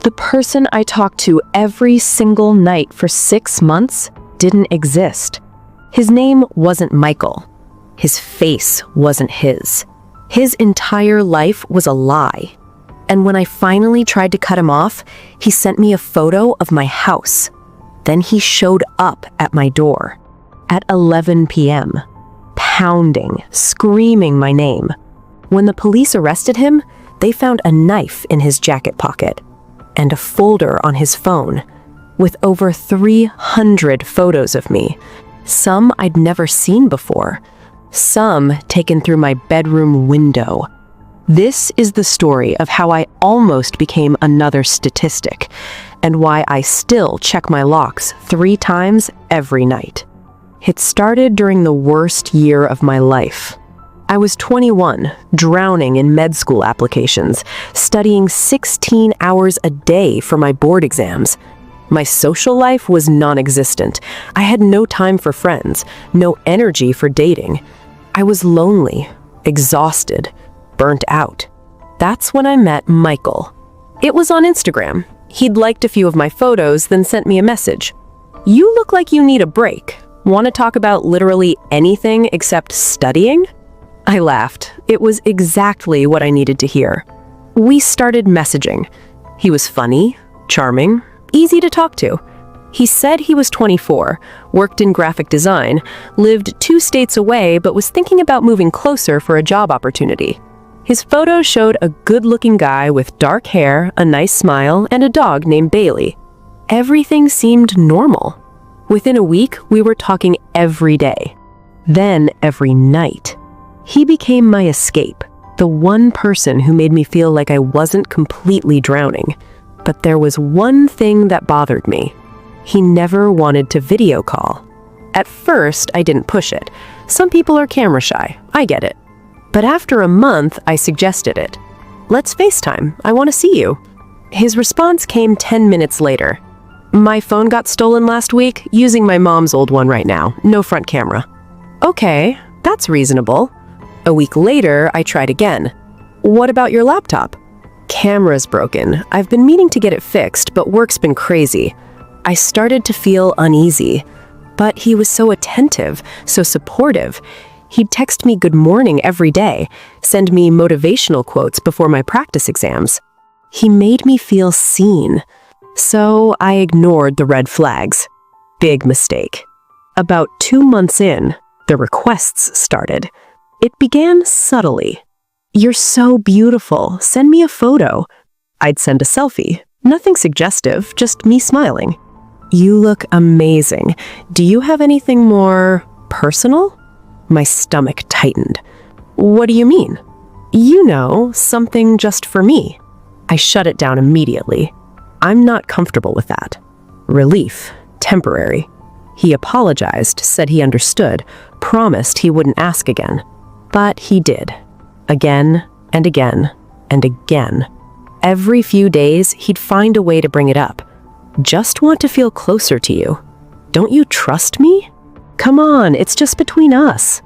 The person I talked to every single night for 6 months didn't exist. His name wasn't Michael. His face wasn't his. His entire life was a lie. And when I finally tried to cut him off, he sent me a photo of my house. Then he showed up at my door at 11 p.m., pounding, screaming my name. When the police arrested him, they found a knife in his jacket pocket and a folder on his phone with over 300 photos of me, some I'd never seen before, some taken through my bedroom window. This is the story of how I almost became another statistic and why I still check my locks 3 times every night. It started during the worst year of my life. I was 21, drowning in med school applications, studying 16 hours a day for my board exams. My social life was non-existent. I had no time for friends, no energy for dating. I was lonely, exhausted, burnt out. That's when I met Michael. It was on Instagram. He'd liked a few of my photos, then sent me a message. "You look like you need a break. Want to talk about literally anything except studying?" I laughed. It was exactly what I needed to hear. We started messaging. He was funny, charming, easy to talk to. He said he was 24, worked in graphic design, lived 2 states away, but was thinking about moving closer for a job opportunity. His photos showed a good-looking guy with dark hair, a nice smile, and a dog named Bailey. Everything seemed normal. Within a week, we were talking every day. Then every night. He became my escape, the one person who made me feel like I wasn't completely drowning. But there was one thing that bothered me. He never wanted to video call. At first, I didn't push it. Some people are camera shy, I get it. But after a month, I suggested it. "Let's FaceTime, I want to see you." His response came 10 minutes later. "My phone got stolen last week, using my mom's old one right now, no front camera." "Okay, that's reasonable." A week later, I tried again. "What about your laptop?" "Camera's broken. I've been meaning to get it fixed, but work's been crazy." I started to feel uneasy. But he was so attentive, so supportive. He'd text me good morning every day, send me motivational quotes before my practice exams. He made me feel seen. So I ignored the red flags. Big mistake. About 2 months in, the requests started. It began subtly. "You're so beautiful. Send me a photo." I'd send a selfie. Nothing suggestive, just me smiling. "You look amazing. Do you have anything more personal?" My stomach tightened. "What do you mean?" "You know, something just for me." I shut it down immediately. I'm not comfortable with that. Relief, temporary. He apologized, said he understood, promised he wouldn't ask again. But he did. Again and again and again. Every few days, he'd find a way to bring it up. "Just want to feel closer to you. Don't you trust me? Come on, it's just between us."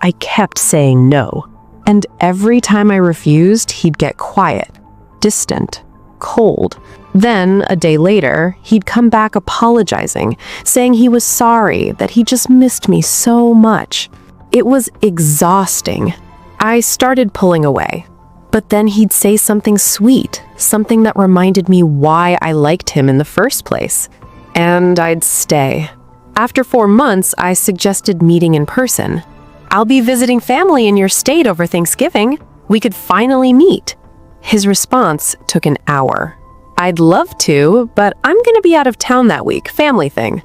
I kept saying no. And every time I refused, he'd get quiet, distant, cold. Then, a day later, he'd come back apologizing, saying he was sorry, that he just missed me so much. It was exhausting. I started pulling away. But then he'd say something sweet, something that reminded me why I liked him in the first place. And I'd stay. After 4 months, I suggested meeting in person. "I'll be visiting family in your state over Thanksgiving. We could finally meet." His response took an hour. "I'd love to, but I'm gonna be out of town that week, family thing."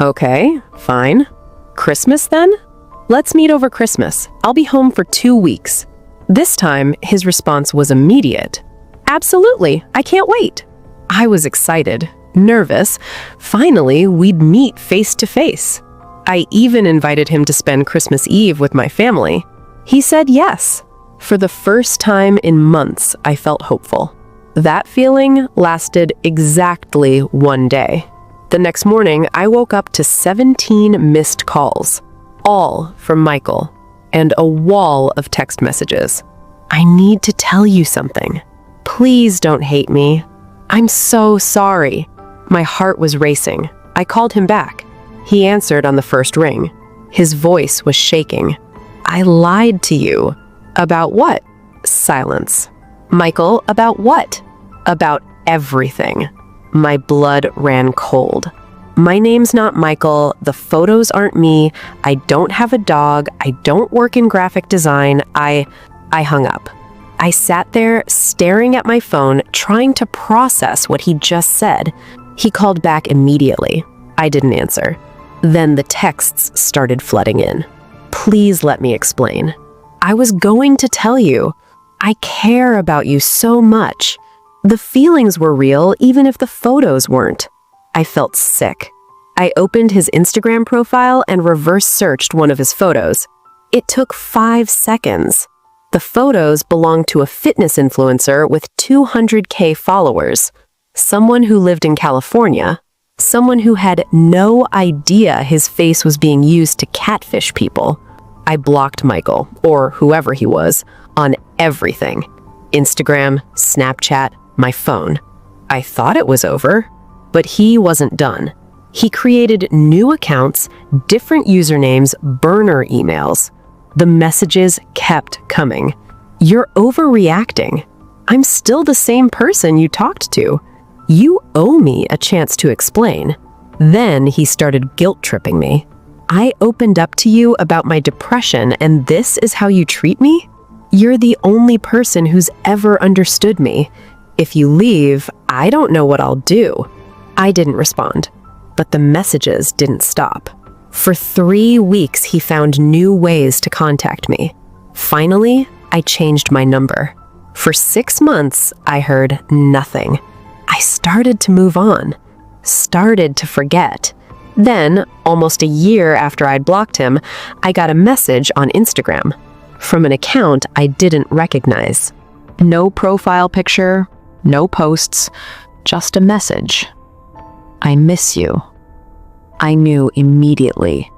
"Okay, fine. Christmas then? Let's meet over Christmas. I'll be home for 2 weeks. This time, his response was immediate. "Absolutely, I can't wait." I was excited, nervous. Finally, we'd meet face to face. I even invited him to spend Christmas Eve with my family. He said yes. For the first time in months, I felt hopeful. That feeling lasted exactly 1 day. The next morning, I woke up to 17 missed calls, all from Michael, and a wall of text messages. "I need to tell you something. Please don't hate me. I'm so sorry. My heart was racing. I called him back. He answered on the first ring. His voice was shaking. I lied to you. About what? Silence. Michael, about what? About everything. My blood ran cold. My name's not Michael. The photos aren't me. I don't have a dog. I don't work in graphic design. I hung up. I sat there staring at my phone, trying to process what he just said. He called back immediately. I didn't answer. Then the texts started flooding in. Please let me explain. I was going to tell you. I care about you so much. The feelings were real, even if the photos weren't. I felt sick. I opened his Instagram profile and reverse searched one of his photos. It took 5 seconds. The photos belonged to a fitness influencer with 200K followers. Someone who lived in California. Someone who had no idea his face was being used to catfish people. I blocked Michael, or whoever he was, on everything. Instagram, Snapchat, my phone. I thought it was over, but he wasn't done. He created new accounts, different usernames, burner emails. The messages kept coming. You're overreacting. I'm still the same person you talked to. You owe me a chance to explain. Then he started guilt-tripping me. I opened up to you about my depression, and this is how you treat me? You're the only person who's ever understood me. If you leave, I don't know what I'll do. I didn't respond, but the messages didn't stop. For 3 weeks, he found new ways to contact me. Finally, I changed my number. For 6 months, I heard nothing. I started to move on, started to forget. Then, almost a year after I'd blocked him, I got a message on Instagram from an account I didn't recognize. No profile picture, no posts, just a message. I miss you. I knew immediately.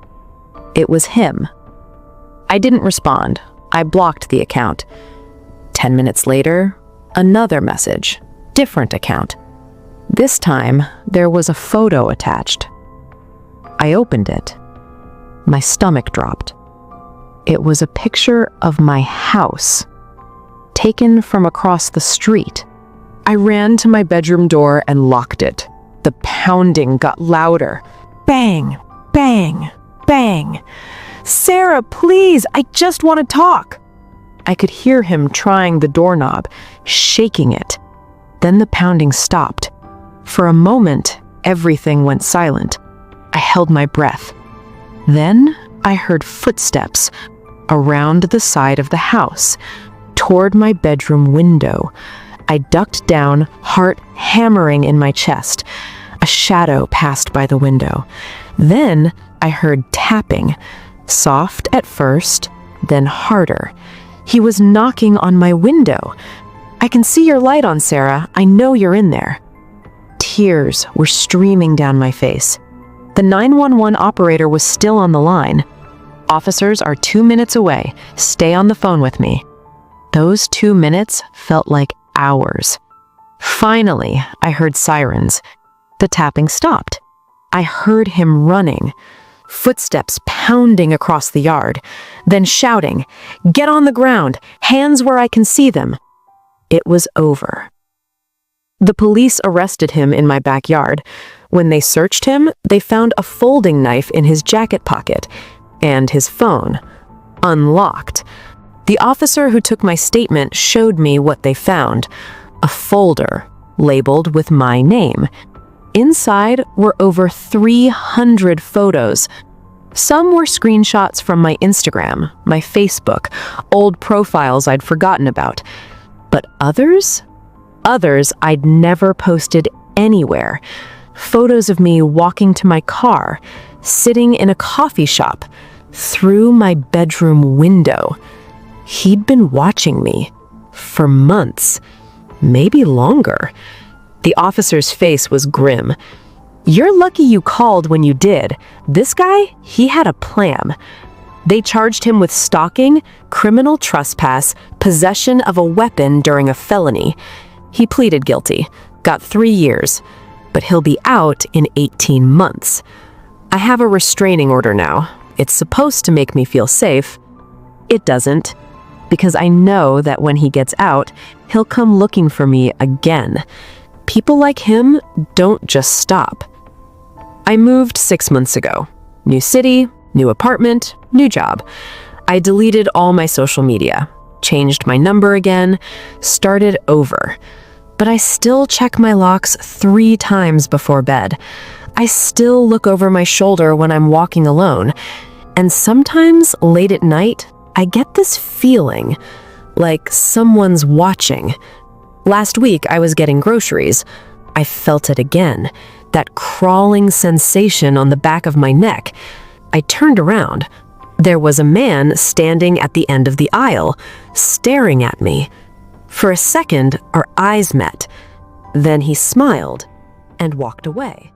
It was him. I didn't respond. I blocked the account. 10 minutes later, another message, different account. This time, there was a photo attached. I opened it. My stomach dropped. It was a picture of my house, taken from across the street. I ran to my bedroom door and locked it. The pounding got louder. Bang, bang, bang. Sarah, please, I just want to talk. I could hear him trying the doorknob, shaking it. Then the pounding stopped. For a moment, everything went silent. I held my breath. Then I heard footsteps around the side of the house, toward my bedroom window. I ducked down, heart hammering in my chest. A shadow passed by the window. Then I heard tapping, soft at first, then harder. He was knocking on my window. I can see your light on, Sarah. I know you're in there. Tears were streaming down my face. The 911 operator was still on the line. Officers are 2 minutes away. Stay on the phone with me. Those 2 minutes felt like hours. Finally, I heard sirens. The tapping stopped. I heard him running, footsteps pounding across the yard, then shouting, "Get on the ground, hands where I can see them." It was over. The police arrested him in my backyard. When they searched him, they found a folding knife in his jacket pocket and his phone, unlocked. The officer who took my statement showed me what they found, a folder labeled with my name. Inside were over 300 photos. Some were screenshots from my Instagram, my Facebook, old profiles I'd forgotten about. But others I'd never posted anywhere. Photos of me walking to my car, sitting in a coffee shop, through my bedroom window. He'd been watching me for months, maybe longer. The officer's face was grim. "You're lucky you called when you did. This guy, he had a plan." They charged him with stalking, criminal trespass, possession of a weapon during a felony. He pleaded guilty, Got 3 years, but he'll be out in 18 months. I have a restraining order now. It's supposed to make me feel safe. It doesn't, because I know that when he gets out, he'll come looking for me again. People like him don't just stop. I moved 6 months ago. New city, new apartment, new job. I deleted all my social media, changed my number again, started over. But I still check my locks 3 times before bed. I still look over my shoulder when I'm walking alone. And sometimes, late at night, I get this feeling like someone's watching. Last week, I was getting groceries. I felt it again, that crawling sensation on the back of my neck. I turned around. There was a man standing at the end of the aisle, staring at me. For a second, our eyes met. Then he smiled and walked away.